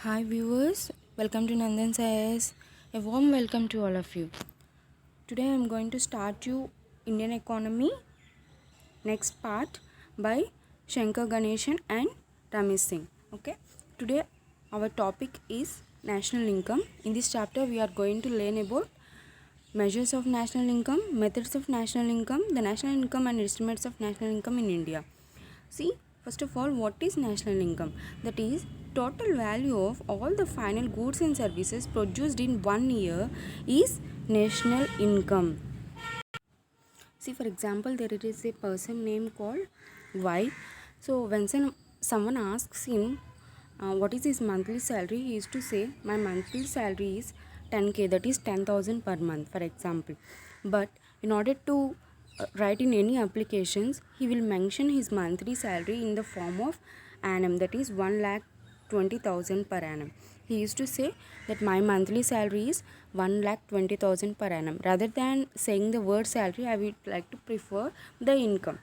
Hi viewers, welcome to Nandan Says. A warm welcome to all of you. Today I am going to start you Indian economy next part by Shankar Ganeshan and Ramesh Singh. Okay. Today our topic is national income. In this chapter we are going to learn about measures of national income, methods of national income, the national income and estimates of national income in India. See, first of all, what is national income? That is total value of all the final goods and services produced in 1 year is national income. See, for example, there is a person name called Y. So when someone asks him what is his monthly salary, he is to say my monthly salary is 10k, that is 10,000 per month, for example. But in order to write in any applications, he will mention his monthly salary in the form of annum, that is 1,20,000 per annum. He used to say that my monthly salary is 1,20,000 per annum. Rather than saying the word salary, I would like to prefer the income.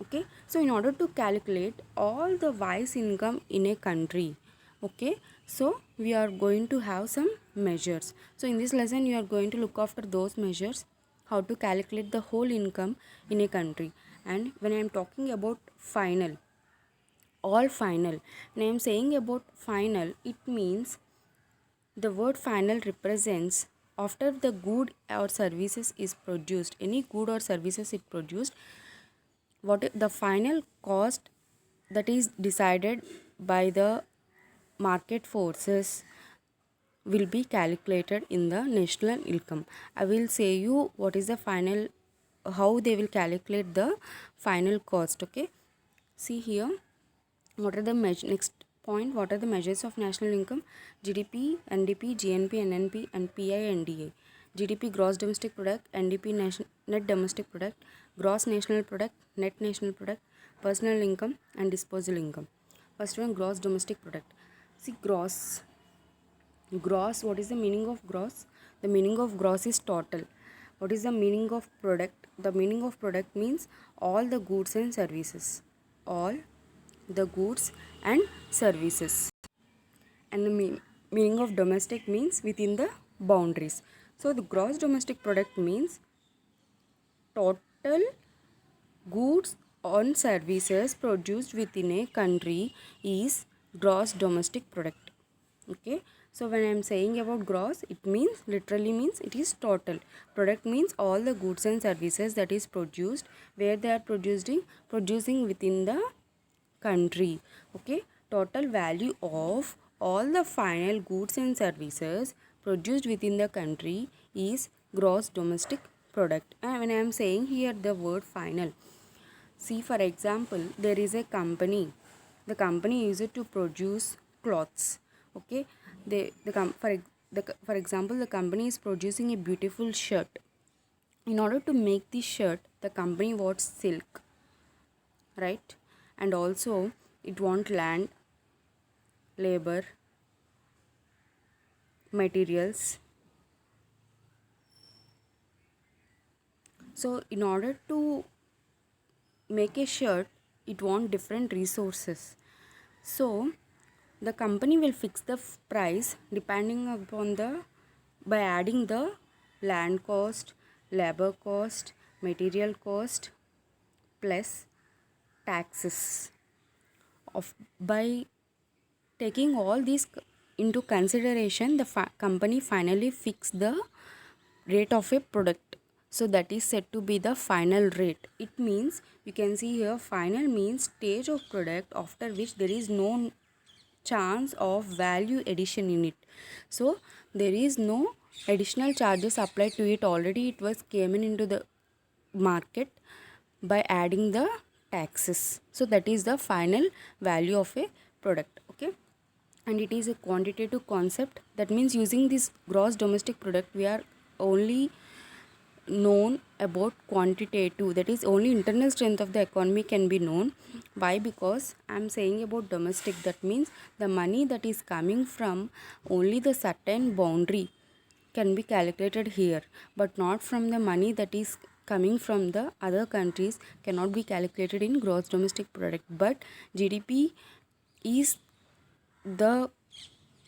Okay, so in order to calculate all the wise income in a country, okay, so we are going to have some measures. So in this lesson you are going to look after those measures, how to calculate the whole income in a country. And when I am talking about final, all final, when I am saying about final, it means the word final represents after the good or services is produced, any good or services is produced, what the final cost that is decided by the market forces will be calculated in the national income. I will say you what is the final, how they will calculate the final cost. Okay, see here, what are the next point, what are the measures of national income? GDP, NDP, GNP, NNP and PINDA. GDP, gross domestic product. NDP, net domestic product. Gross national product, net national product. Personal income and disposable income. First one, gross domestic product. See, gross, what is the meaning of gross? The meaning of gross is total. What is the meaning of product? The meaning of product means all the goods and services, all the goods and services. And the meaning of domestic means within the boundaries. So the gross domestic product means total goods and services produced within a country is gross domestic product. Okay, so when I am saying about gross, it means literally means it is total. Product means all the goods and services that is produced, where they are producing within the country. Okay, total value of all the final goods and services produced within the country is gross domestic product. And when I am saying here the word final, see, for example, there is a company. The company used to produce clothes. Okay, for example, the company is producing a beautiful shirt. In order to make this shirt, the company wants silk, right? And also it wants land, labor, materials. So in order to make a shirt, it wants different resources. So the company will fix the price depending upon the, by adding the land cost, labor cost, material cost plus taxes. Of by taking all these into consideration, the company finally fix the rate of a product. So that is said to be the final rate. It means, you can see here, final means stage of product after which there is no chance of value addition in it. So there is no additional charges applied to it, already it was came into the market by adding the taxes. So that is the final value of a product. Okay, and it is a quantitative concept. That means using this gross domestic product we are only known about quantitative, that is only internal strength of the economy can be known. Why? Because I am saying about domestic, that means the money that is coming from only the certain boundary can be calculated here, but not from the money that is coming from the other countries cannot be calculated in gross domestic product. But GDP is the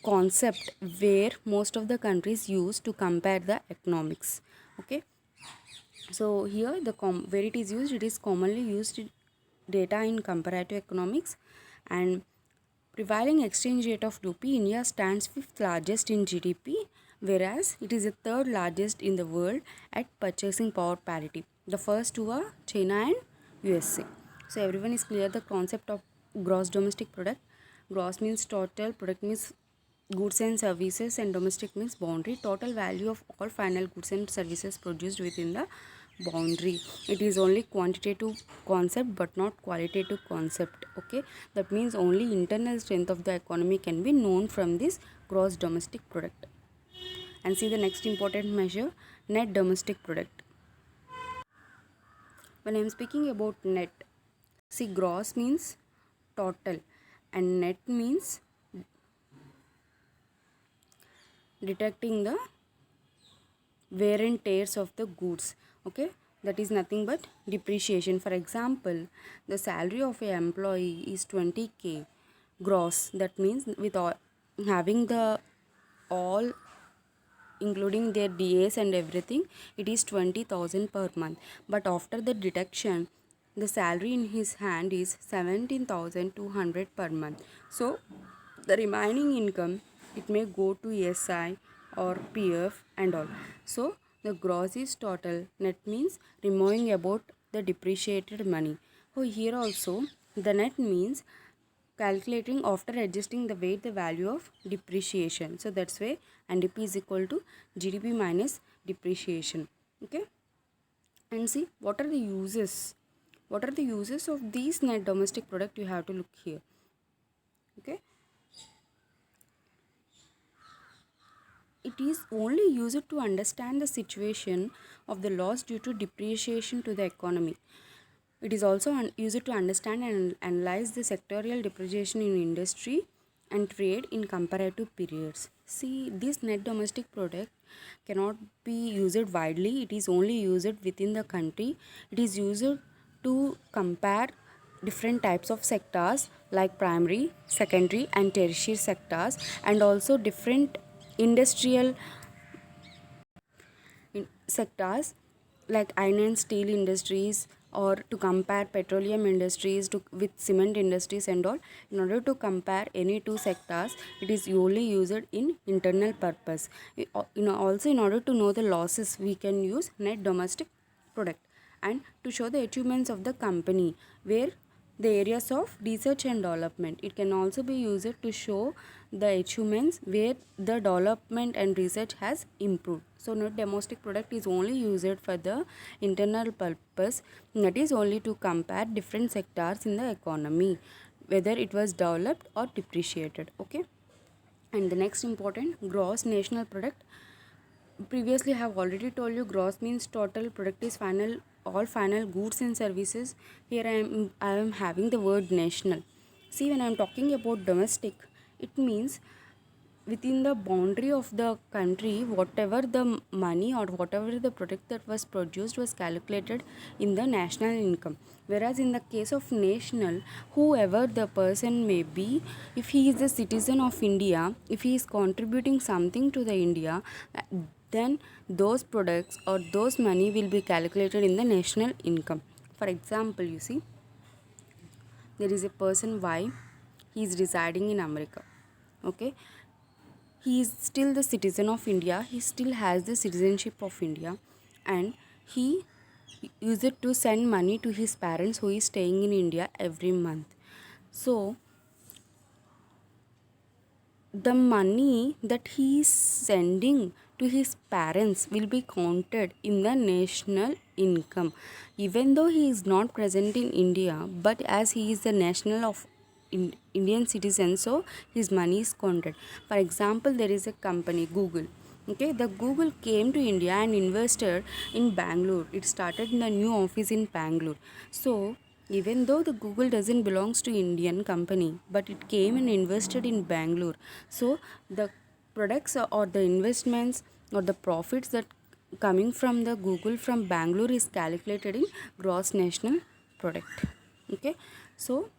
concept where most of the countries use to compare the economics. Okay, so here where it is used, it is commonly used data in comparative economics. And prevailing exchange rate of rupee, India stands fifth largest in GDP, whereas it is the third largest in the world at purchasing power parity. The first two are China and USA. So everyone is clear the concept of gross domestic product. Gross means total, product means goods and services, and domestic means boundary, total value of all final goods and services produced within the boundary. It is only quantitative concept but not qualitative concept. Okay, that means only internal strength of the economy can be known from this gross domestic product. And see the next important measure, net domestic product. When I am speaking about net, see, gross means total and net means detecting the wear and tears of the goods. Okay, that is nothing but depreciation. For example, the salary of an employee is 20k gross. That means with all having the all including their DAs and everything, it is 20,000 per month. But after the deduction, the salary in his hand is 17,200 per month. So the remaining income, it may go to SI or PF and all. So the gross is total. Net means removing about the depreciated money. So here also the net means calculating after adjusting the weight the value of depreciation. So that's why NDP is equal to GDP minus depreciation. Okay, and see what are the uses. What are the uses of these net domestic product? You have to look here. Okay, it is only used to understand the situation of the loss due to depreciation to the economy. It is also used to understand and analyze the sectorial depreciation in industry and trade in comparative periods. See, this net domestic product cannot be used widely. It is only used within the country. It is used to compare different types of sectors like primary, secondary and tertiary sectors, and also different industrial sectors like iron and steel industries, or to compare petroleum industries with cement industries and all. In order to compare any two sectors, it is only used in internal purpose. Also in order to know the losses, we can use net domestic product. And to show the achievements of the company, where the areas of research and development, it can also be used to show the achievements where the development and research has improved. So net domestic product is only used for the internal purpose, that is only to compare different sectors in the economy, whether it was developed or depreciated. Okay, and the next important, gross national product. Previously I have already told you gross means total, product is final, all final goods and services. Here I am having the word national. See, when I am talking about domestic, it means within the boundary of the country, whatever the money or whatever the product that was produced was calculated in the national income. Whereas in the case of national, whoever the person may be, if he is a citizen of India, if he is contributing something to the India, then those products or those money will be calculated in the national income. For example, you see, there is a person Y, he is residing in America. Okay, he is still the citizen of India, he still has the citizenship of India, and he used it to send money to his parents who is staying in India every month. So the money that he is sending to his parents will be counted in the national income, even though he is not present in India, but as he is the national of Indian citizen, so his money is counted. For example, there is a company Google. Okay, the Google came to India and invested in Bangalore. It started in the new office in Bangalore. So even though the Google doesn't belongs to Indian company, but it came and invested in Bangalore. So the products or the investments or the profits that coming from the Google from Bangalore is calculated in gross national product. Okay, so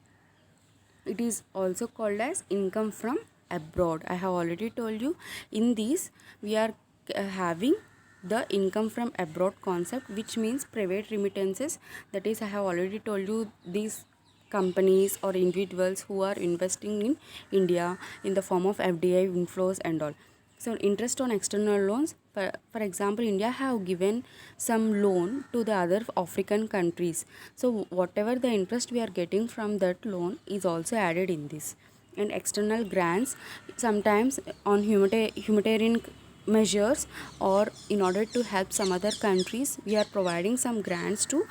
it is also called as income from abroad. I have already told you in these we are having the income from abroad concept, which means private remittances. That is, I have already told you, these companies or individuals who are investing in India in the form of FDI inflows and all. So interest on external loans, for example, India have given some loan to the other African countries. So whatever the interest we are getting from that loan is also added in this. And external grants, sometimes on humanitarian measures, or in order to help some other countries, we are providing some grants to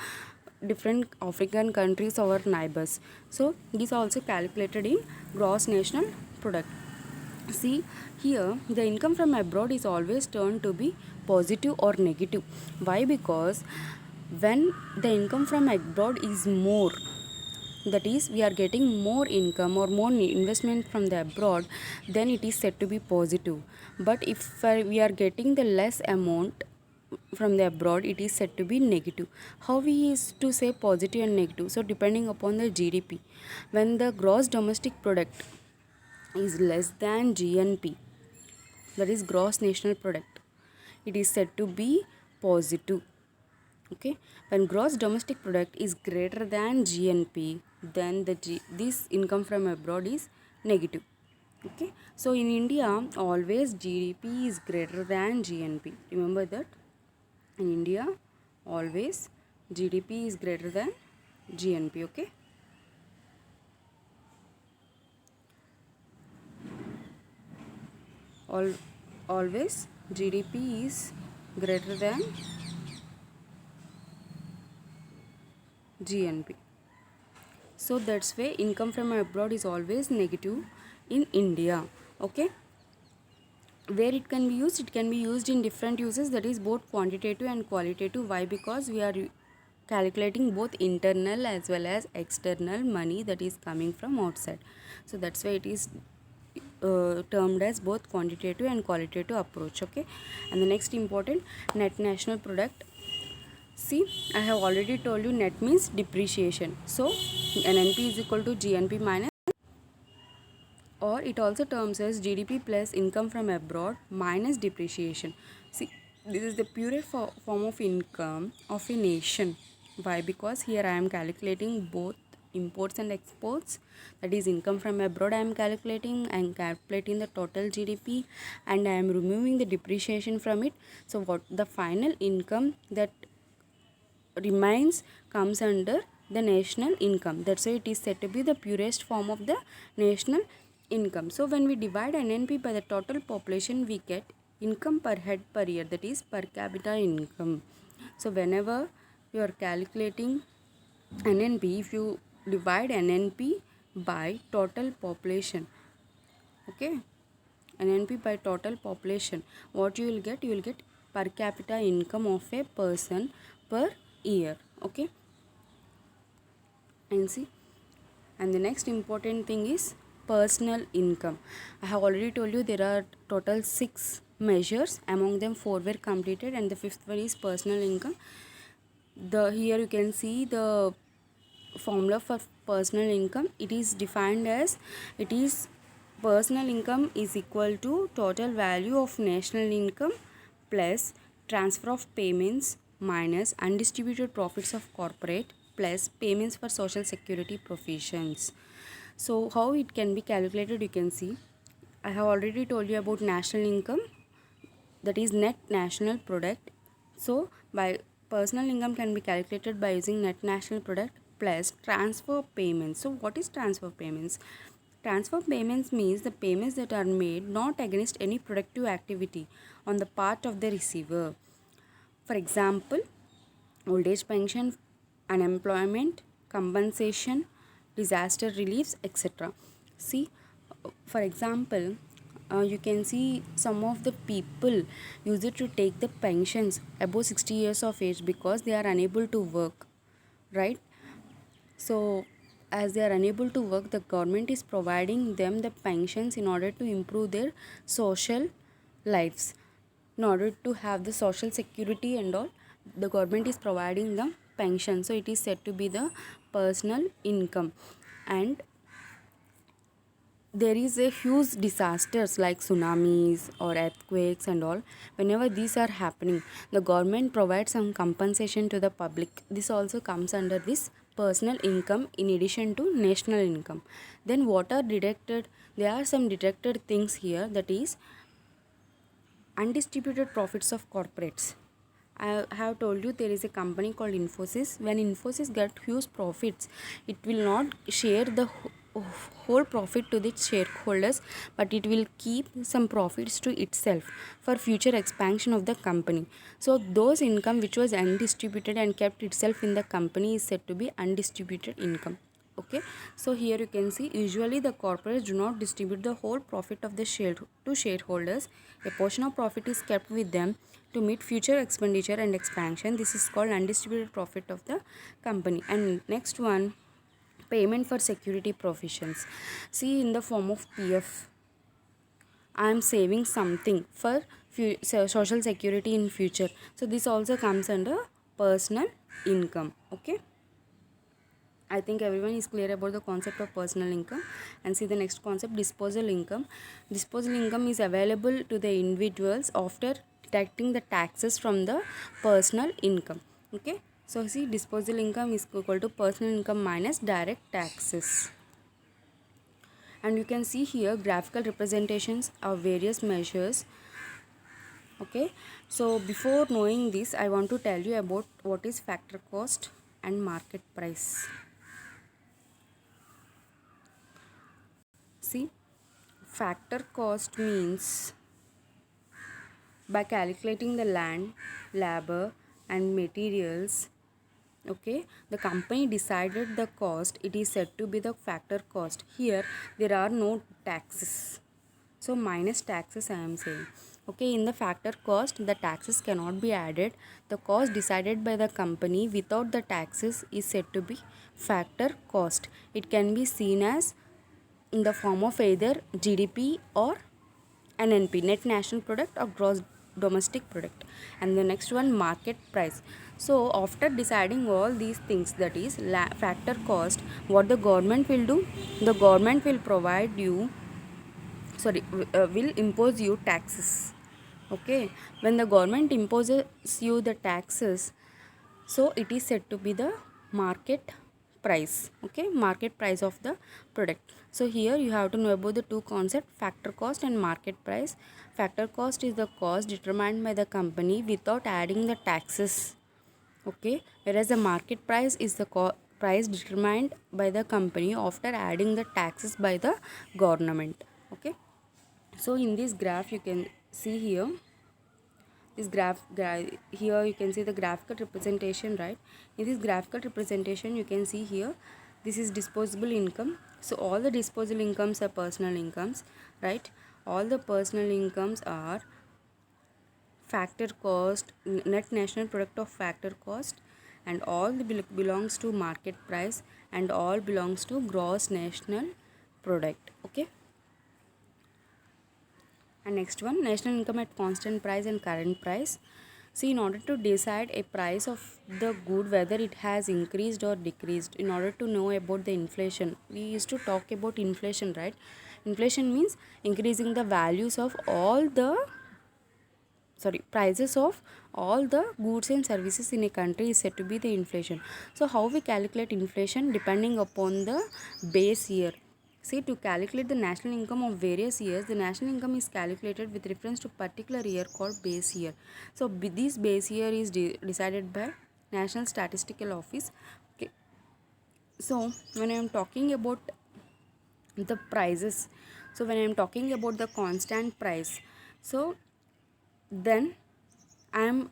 different African countries, our neighbors. So this also calculated in gross national product. See here, the income from abroad is always turned to be positive or negative. Why? Because when the income from abroad is more, that is, we are getting more income or more investment from the abroad, then it is said to be positive. But if we are getting the less amount from the abroad, it is said to be negative. How we is to say positive and negative? So depending upon the GDP, when the gross domestic product is less than GNP, that is gross national product, it is said to be positive. Okay, when gross domestic product is greater than GNP, then this income from abroad is negative. Okay, so in India, always GDP is greater than GNP. Remember that in India, always GDP is greater than GNP. Okay. Always GDP is greater than GNP. So that's why income from abroad is always negative in India. Okay. Where it can be used? It can be used in different uses, that is both quantitative and qualitative. Why? Because we are calculating both internal as well as external money that is coming from outside. So that's why it is termed as both quantitative and qualitative approach. Okay. And the next important, net national product. See, I have already told you net means depreciation. So NNP is equal to GNP minus, or it also terms as GDP plus income from abroad minus depreciation. See, this is the purest form of income of a nation. Why? Because here I am calculating both imports and exports, that is income from abroad I am calculating the total GDP, and I am removing the depreciation from it. So what the final income that remains comes under the national income. That's why it is said to be the purest form of the national income. So when we divide NNP by the total population, we get income per head per year, that is per capita income. So whenever you are calculating NNP, if you divide NNP by total population, okay, NNP by total population, what you will get? You will get per capita income of a person per year. Okay. And see, and the next important thing is personal income. I have already told you there are total 6 measures, among them 4 were completed and the 5th one is personal income. Here you can see the formula for personal income. It is defined as, it is personal income is equal to total value of national income plus transfer of payments minus undistributed profits of corporate plus payments for social security provisions. So how it can be calculated, you can see. I have already told you about national income, that is net national product. So by personal income can be calculated by using net national product plus transfer payments. So what is transfer payments? Transfer payments means the payments that are made not against any productive activity on the part of the receiver. For example, old age pension, unemployment, compensation, disaster reliefs, etc. See, for example, you can see some of the people use it to take the pensions above 60 years of age because they are unable to work, right? So as they are unable to work, the government is providing them the pensions in order to improve their social lives. In order to have the social security and all, the government is providing the pension. So it is said to be the personal income. And there is a huge disasters like tsunamis or earthquakes and all. Whenever these are happening, the government provides some compensation to the public. This also comes under this personal income in addition to national income. Then what are deducted? There are some deducted things here, that is undistributed profits of corporates. I have told you there is a company called Infosys. When Infosys get huge profits, it will not share the whole profit to the shareholders, but it will keep some profits to itself for future expansion of the company. So those income which was undistributed and kept itself in the company is said to be undistributed income. Okay, so here you can see usually the corporates do not distribute the whole profit of the share to shareholders. A portion of profit is kept with them to meet future expenditure and expansion. This is called undistributed profit of the company. And next one, payment for security provisions. See, in the form of PF, I am saving something for social security in future. So this also comes under personal income. Okay, I think everyone is clear about the concept of personal income. And see the next concept, disposal income. Disposal income is available to the individuals after deducting the taxes from the personal income. Okay, so see, disposal income is equal to personal income minus direct taxes. And you can see here graphical representations of various measures. Okay, so before knowing this, I want to tell you about what is factor cost and market price. See, factor cost means by calculating the land, labor and materials, okay, the company decided the cost, it is said to be the factor cost. Here there are no taxes, so minus taxes I am saying. Okay, in the factor cost the taxes cannot be added. The cost decided by the company without the taxes is said to be factor cost. It can be seen as in the form of either GDP or NNP, net national product or gross domestic product. And the next one, market price. So after deciding all these things, that is factor cost, what the government will do, the government will provide you, will impose you taxes. Okay, when the government imposes you the taxes, so it is said to be the market price. Okay, market price of the product. So here you have to know about the two concepts, factor cost and market price. Factor cost is the cost determined by the company without adding the taxes. Okay, whereas the market price is the price determined by the company after adding the taxes by the government. Okay, so in this graph you can see here, this here you can see the graphical representation, right? In this graphical representation you can see here, this is disposable income. So all the disposable incomes are personal incomes, right? All the personal incomes are factor cost, net national product of factor cost, and all the belongs to market price, and all belongs to gross national product. Okay, and next one, national income at constant price and current price. See, in order to decide a price of the good, whether it has increased or decreased, in order to know about the inflation, we used to talk about inflation, right? Inflation means increasing the values of all the prices of all the goods and services in a country is said to be the inflation. So how we calculate inflation? Depending upon the base year. See, to calculate the national income of various years, the national income is calculated with reference to particular year called base year. So this base year is decided by National Statistical Office. Okay, so when I am talking about the prices, so when I am talking about the constant price, so then I am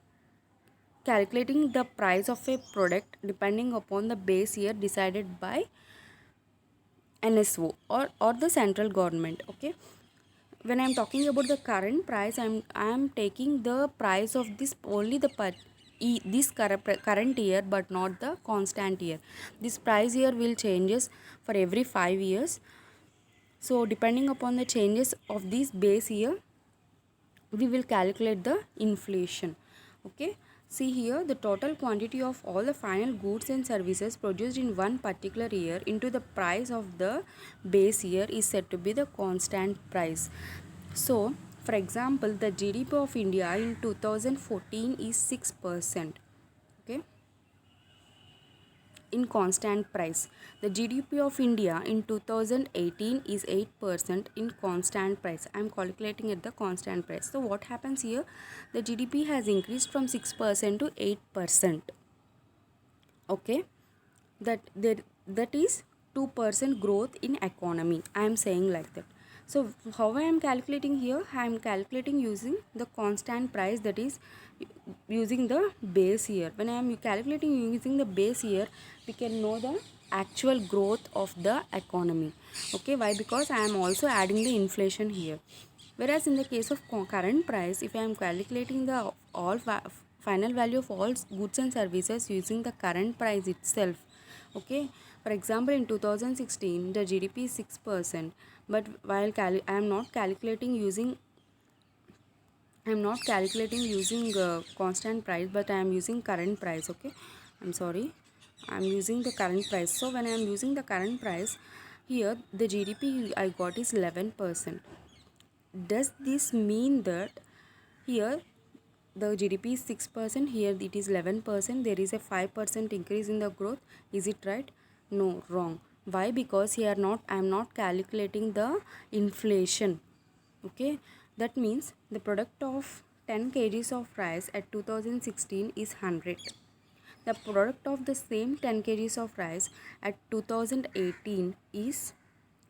calculating the price of a product depending upon the base year decided by NSO or the central government. Okay, when I am talking about the current price, I am taking the price of this only the this current year, but not the constant year. This price year will changes for every 5 years. So depending upon the changes of this base year, we will calculate the inflation. Okay, See here, the total quantity of all the final goods and services produced in one particular year into the price of the base year is said to be the constant price. So, for example, the GDP of India in 2014 is 6%. Okay, in constant price. The GDP of India in 2018 is 8% in constant price. I am calculating at the constant price. So what happens here? The GDP has increased from 6% to 8%. Okay, that is 2% growth in economy. I am saying like that. So how I am calculating here? I am calculating using the constant price, that is using the base year. When I am calculating using the base year, we can know the actual growth of the economy. Okay, why? Because I am also adding the inflation here. Whereas in the case of current price, if I am calculating the final value of all goods and services using the current price itself. Okay, for example, in 2016 the GDP is 6%, but while I am not calculating using constant price, but I am using current price. Okay, I'm sorry, I'm using the current price. So when I am using the current price, here the GDP I got is 11%. Does this mean that here the GDP is 6%, here it is 11%, there is a 5% increase in the growth? Is it right? No, wrong. Why? Because here I am not calculating the inflation. Okay, that means the product of 10 kgs of rice at 2016 is 100. The product of the same 10 kgs of rice at 2018 is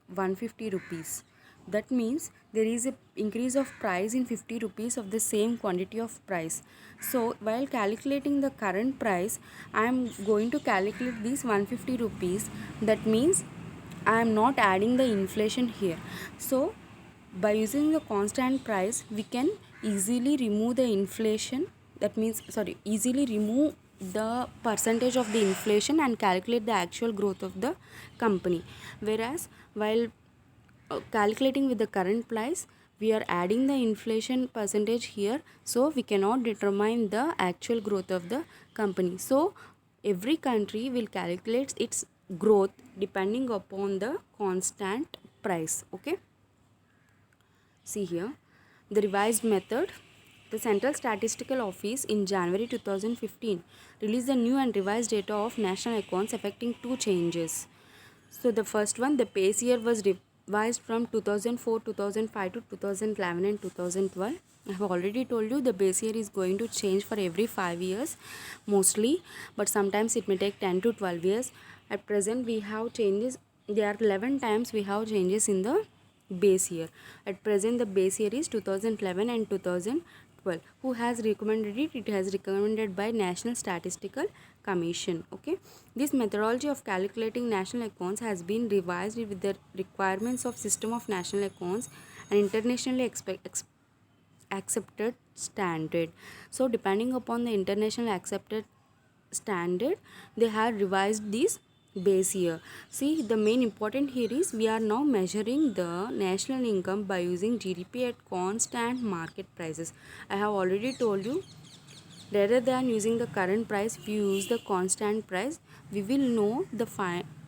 150 rupees. That means there is a increase of price in 50 rupees of the same quantity of price. So while calculating the current price, I am going to calculate these 150 rupees. That means I am not adding the inflation here. So by using the constant price, we can easily remove the inflation. That means, sorry, easily remove the percentage of the inflation and calculate the actual growth of the company. Whereas while calculating with the current price, we are adding the inflation percentage here, so we cannot determine the actual growth of the company. So every country will calculate its growth depending upon the constant price. Okay, see here the revised method. The Central Statistical Office in January 2015 released the new and revised data of national accounts affecting two changes. So the first one, the base year was revised from 2004, 2005 to 2011 and 2012. I have already told you the base year is going to change for every 5 years mostly, but sometimes it may take 10 to 12 years. At present we have changes, there are 11 times we have changes in the base year. At present the base year is 2011 and 2012. Who has recommended it? It has recommended by National Statistical Commission. Okay, this methodology of calculating national accounts has been revised with the requirements of system of national accounts and internationally accepted standard. So depending upon the international accepted standard, they have revised this base year. See, the main important here is we are now measuring the national income by using GDP at constant market prices. I have already told you, rather than using the current price, if you use the constant price, we will know the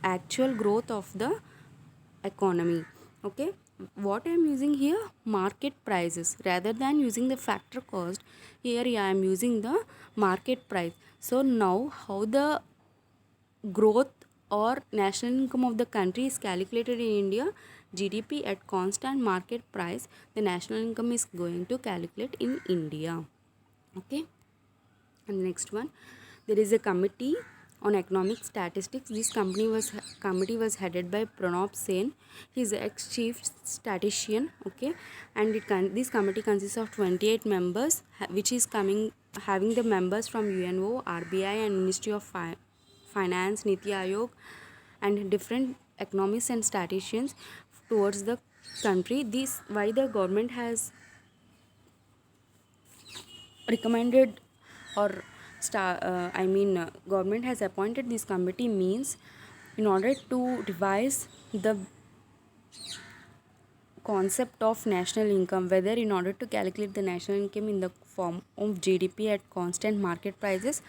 actual growth of the economy. Okay, what I am using here, market prices, rather than using the factor cost. Here I am using the market price. So now how the growth or national income of the country is calculated in India? GDP at constant market price, the national income is going to calculate in India. Okay, and the next one, there is a committee on economic statistics. This committee was headed by Pranab Sen. He is ex-chief statistician. Okay, and this committee consists of 28 members, which is having the members from UNO, RBI, and Ministry of Finance, Niti Aayog, and different economists and statisticians towards the country. This why the government has recommended or government has appointed this committee means in order to revise the concept of national income, whether in order to calculate the national income in the form of GDP at constant market prices,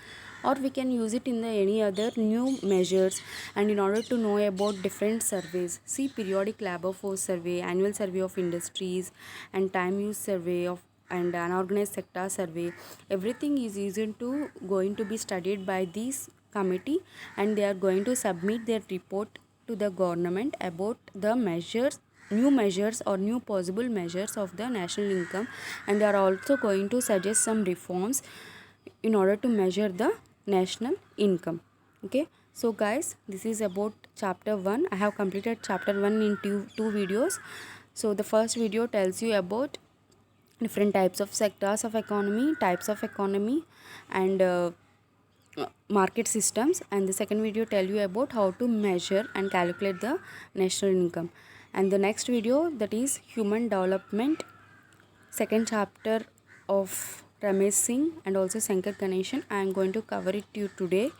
or we can use it in the any other new measures. And in order to know about different surveys, see periodic labor force survey, annual survey of industries, and time use survey of and unorganized sector survey. Everything is going to be studied by this committee, and they are going to submit their report to the government about the new measures or new possible measures of the national income, and they are also going to suggest some reforms in order to measure the national income. Okay, so guys, this is about chapter 1. I have completed chapter 1 in two videos. So the first video tells you about different types of sectors of economy, types of economy, and market systems, and the second video tell you about how to measure and calculate the national income. And the next video, that is human development, second chapter of Ramesh Singh and also Shankar Ganeshan. I am going to cover it to you today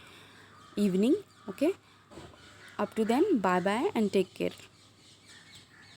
evening. Okay, up to then, bye bye and take care.